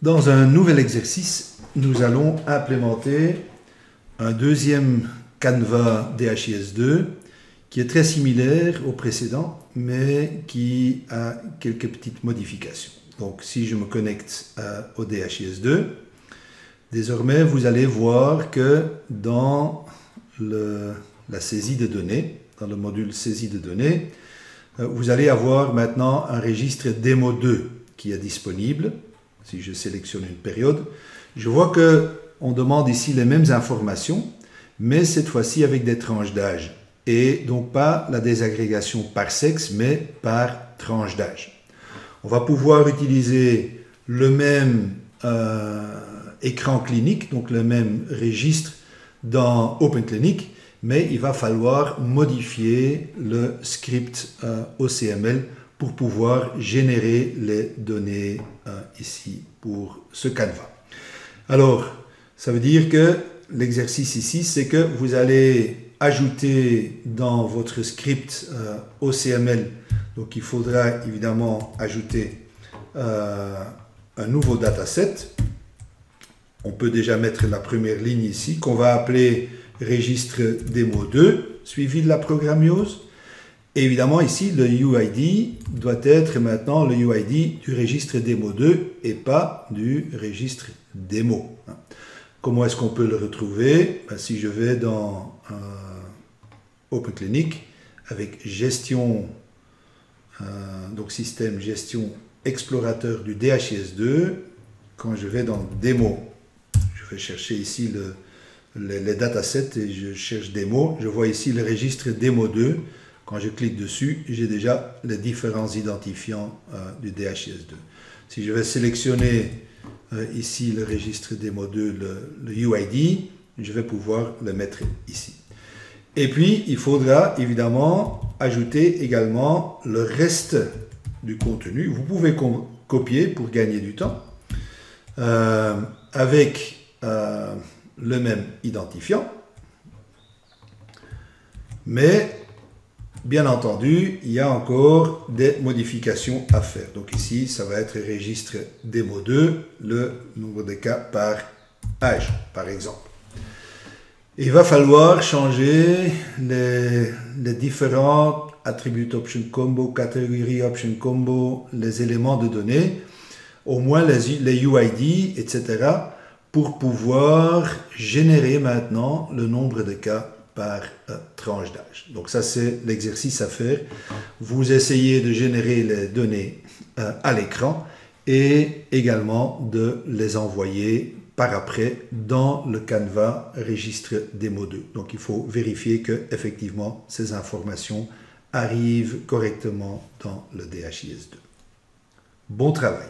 Dans un nouvel exercice, nous allons implémenter un deuxième canevas DHIS2 qui est très similaire au précédent, mais qui a quelques petites modifications. Donc, si je me connecte au DHIS2, désormais, vous allez voir que dans la saisie de données, dans le module saisie de données, vous allez avoir maintenant un registre démo 2 qui est disponible. Si je sélectionne une période, je vois qu'on demande ici les mêmes informations, mais cette fois-ci avec des tranches d'âge. Et donc pas la désagrégation par sexe, mais par tranche d'âge. On va pouvoir utiliser le même écran clinique, donc le même registre dans OpenClinic, mais il va falloir modifier le script OCML pour pouvoir générer les données ici pour ce canevas. Alors, ça veut dire que l'exercice ici, c'est que vous allez ajouter dans votre script OCML, donc il faudra évidemment ajouter un nouveau dataset. On peut déjà mettre la première ligne ici, qu'on va appeler registre démo 2, suivi de la programmiose. Et évidemment, ici, le UID doit être maintenant le UID du registre démo 2 et pas du registre démo. Comment est-ce qu'on peut le retrouver? Si je vais dans OpenClinic avec gestion, donc système gestion explorateur du DHIS2, quand je vais dans démo, je vais chercher ici les datasets et je cherche démo, je vois ici le registre démo 2. Quand je clique dessus, j'ai déjà les différents identifiants du DHIS2. Si je vais sélectionner ici le registre démo 2, le UID, je vais pouvoir le mettre ici. Et puis, il faudra évidemment ajouter également le reste du contenu. Vous pouvez copier pour gagner du temps avec le même identifiant. Mais bien entendu, il y a encore des modifications à faire. Donc ici, ça va être registre démo 2, le nombre de cas par âge, par exemple. Il va falloir changer les différents attribute option combo, category option combo, les éléments de données, au moins les UID, etc., pour pouvoir générer maintenant le nombre de cas par tranche d'âge. Donc ça, c'est l'exercice à faire. Vous essayez de générer les données à l'écran et également de les envoyer par après dans le canevas registre démo 2. Donc il faut vérifier que effectivement ces informations arrivent correctement dans le DHIS2. Bon travail!